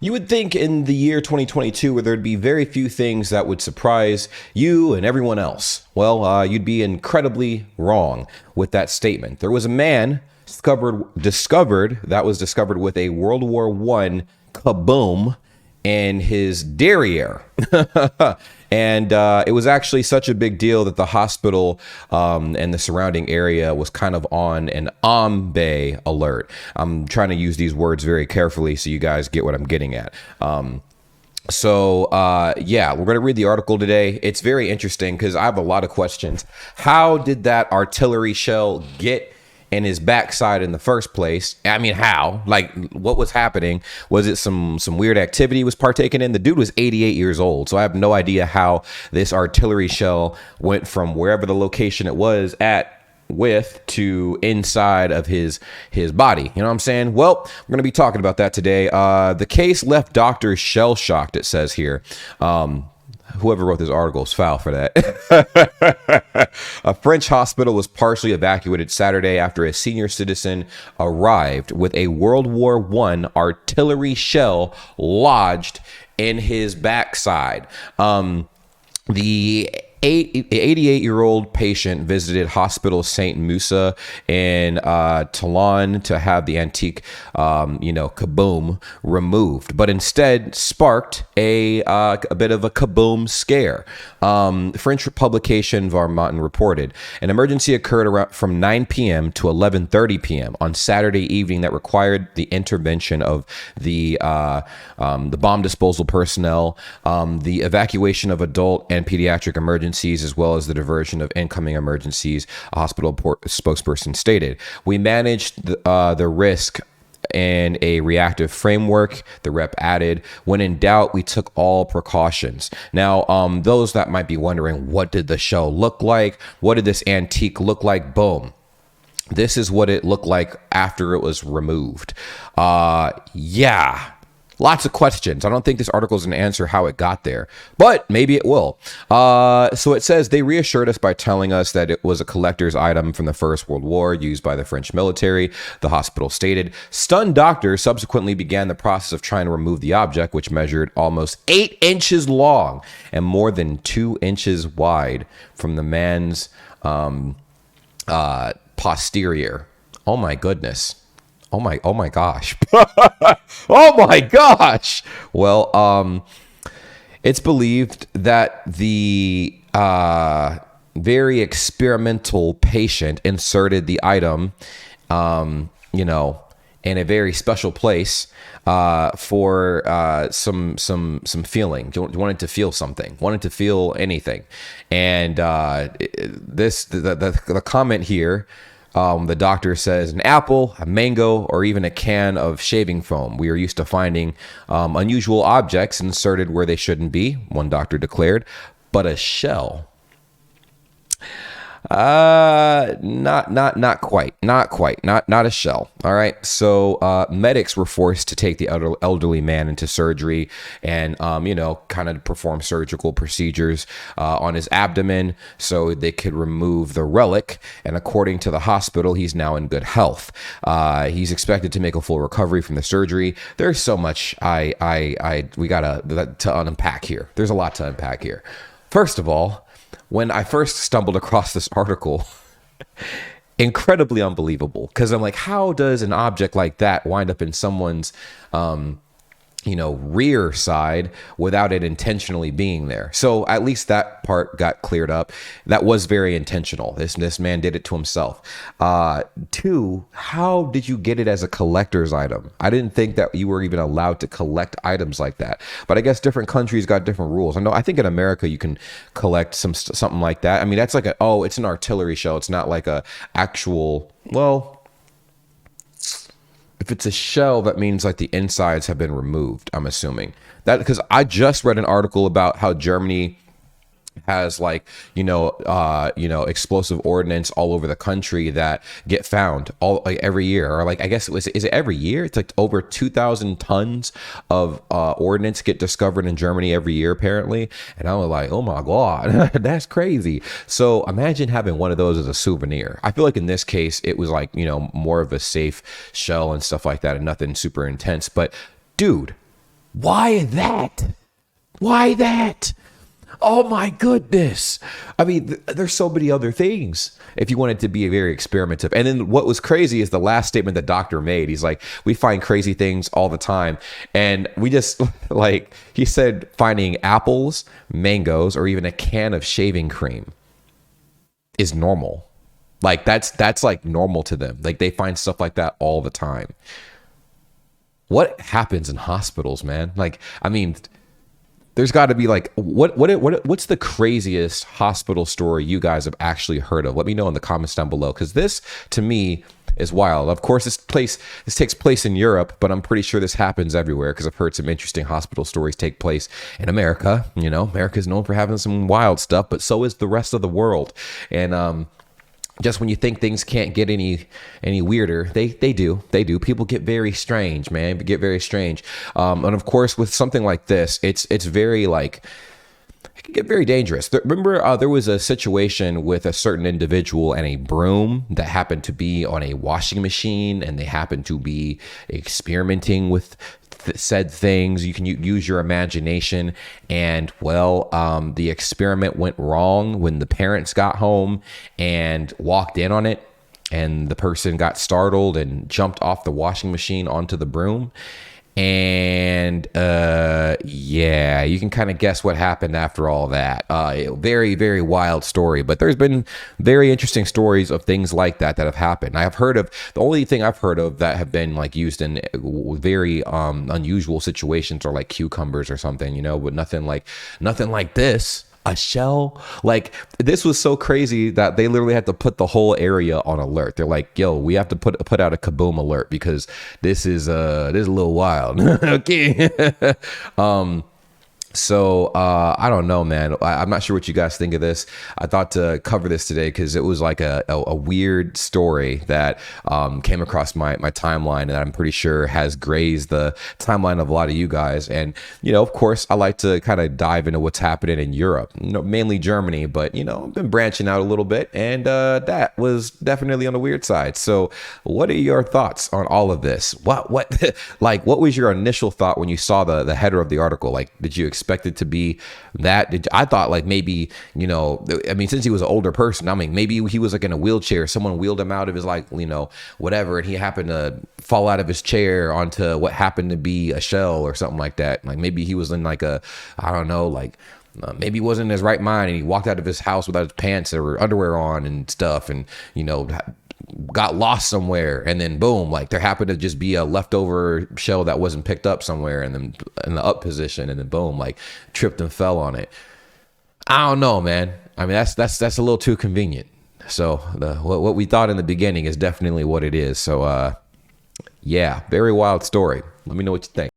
You would think in the year 2022 where there'd be very few things that would surprise you and everyone else. Well, you'd be incredibly wrong with that statement. There was a man discovered with a World War I kaboom in his derriere. And it was actually such a big deal that the hospital and the surrounding area was kind of on an Bray alert. I'm trying to use these words very carefully so you guys get what I'm getting at. Yeah, we're going to read the article today. It's very interesting because I have a lot of questions. How did that artillery shell get in his backside in the first place? I mean, how? Like, what was happening? Was it some weird activity he was partaking in? The dude was 88 years old, so I have no idea how this artillery shell went from wherever the location it was to inside of his body. You know what I'm saying? Well, we're going to be talking about that today. The case left doctors shell-shocked, it says here. Whoever wrote this article is foul for that. A French hospital was partially evacuated Saturday after a senior citizen arrived with a World War I artillery shell lodged in his backside. The 88-year-old patient visited Hospital St. Moussa in Toulon to have the antique, kaboom removed, but instead sparked a bit of a kaboom scare. French publication Varmontin reported an emergency occurred around from 9 p.m. to 11:30 p.m. on Saturday evening that required the intervention of the bomb disposal personnel, the evacuation of adult and pediatric emergencies, as well as the diversion of incoming emergencies, a hospital spokesperson stated. We managed the risk in a reactive framework, the rep added. When in doubt, we took all precautions. Now, those that might be wondering, what did the shell look like? What did this antique look like? Boom. This is what it looked like after it was removed. Yeah. Lots of questions. I don't think this article is going to answer how it got there, but maybe it will. So it says they reassured us by telling us that it was a collector's item from the First World War used by the French military, the hospital stated. Stunned doctors subsequently began the process of trying to remove the object, which measured almost 8 inches long and more than 2 inches wide from the man's posterior. Oh my goodness. Oh my gosh. Oh my gosh. Well, it's believed that the very experimental patient inserted the item, in a very special place for some feeling. Wanted to feel something. Wanted to feel anything. And the comment here. The doctor says an apple, a mango, or even a can of shaving foam. We are used to finding unusual objects inserted where they shouldn't be, one doctor declared. But a shell. Not quite. Not a shell. All right. So medics were forced to take the elderly man into surgery and, kind of perform surgical procedures on his abdomen so they could remove the relic. And according to the hospital, he's now in good health. He's expected to make a full recovery from the surgery. There's so much we gotta to unpack here. There's a lot to unpack here. First of all, when I first stumbled across this article, incredibly unbelievable, because I'm like, how does an object like that wind up in someone's, rear side without it intentionally being there? So at least that part got cleared up. That was very intentional. This man did it to himself. 2, how did you get it as a collector's item? I didn't think that you were even allowed to collect items like that, but I guess different countries got different rules. I think in America you can collect something like that. I mean, that's like it's an artillery shell. It's not like a actual, if it's a shell, that means like the insides have been removed, I'm assuming. That because I just read an article about how Germany has explosive ordnance all over the country that get found every year, or I guess is it every year? It's like over 2,000 tons of ordnance get discovered in Germany every year, apparently. And I was like, oh my God, that's crazy. So imagine having one of those as a souvenir. I feel like in this case, it was more of a safe shell and stuff like that and nothing super intense. But dude, Why that? Why that? Oh my goodness. I mean, there's so many other things if you want it to be very experimentative. And then what was crazy is the last statement the doctor made. He's like, we find crazy things all the time. And we just, like, he said finding apples, mangoes, or even a can of shaving cream is normal. Like, that's like normal to them. Like, they find stuff like that all the time. What happens in hospitals, man? Like, I mean, there's got to be like, what's the craziest hospital story you guys have actually heard of? Let me know in the comments down below, because this to me is wild. Of course, this takes place in Europe, but I'm pretty sure this happens everywhere, because I've heard some interesting hospital stories take place in America. You know, America is known for having some wild stuff, but so is the rest of the world. And just when you think things can't get any weirder, they do. People get very strange, man. Get very strange. And of course, with something like this, it's very like, it can get very dangerous. Remember, there was a situation with a certain individual and a broom that happened to be on a washing machine, and they happened to be experimenting with said things. You can use your imagination, and well, the experiment went wrong when the parents got home and walked in on it, and the person got startled and jumped off the washing machine onto the broom. And yeah, you can kind of guess what happened after all that. Very, very wild story, but there's been very interesting stories of things like that have happened. I've heard of, the only thing I've heard of that have been like used in very unusual situations are like cucumbers or something, you know, but nothing like this. A shell. Like, this was so crazy that they literally had to put the whole area on alert. They're like, yo, we have to put out a kaboom alert, because this is a little wild. Okay. So I don't know, man. I'm not sure what you guys think of this. I thought to cover this today because it was like a weird story that came across my timeline, that I'm pretty sure has grazed the timeline of a lot of you guys. And, you know, of course, I like to kind of dive into what's happening in Europe, you know, mainly Germany, but, you know, I've been branching out a little bit, and that was definitely on the weird side. So what are your thoughts on all of this? What like, what was your initial thought when you saw the header of the article? Like, did you expect it to be that? I thought like maybe, you know, I mean, since he was an older person, I mean, maybe he was like in a wheelchair, someone wheeled him out of his, like, you know, whatever, and he happened to fall out of his chair onto what happened to be a shell or something like that. Like, maybe he was in like a, I don't know, like maybe he wasn't in his right mind, and he walked out of his house without his pants or underwear on and stuff, and, you know, got lost somewhere, and then boom, like there happened to just be a leftover shell that wasn't picked up somewhere, and then in the up position, and then boom, like tripped and fell on it. I don't know, man. I mean, that's a little too convenient. So what we thought in the beginning is definitely what it is. So yeah, very wild story. Let me know what you think.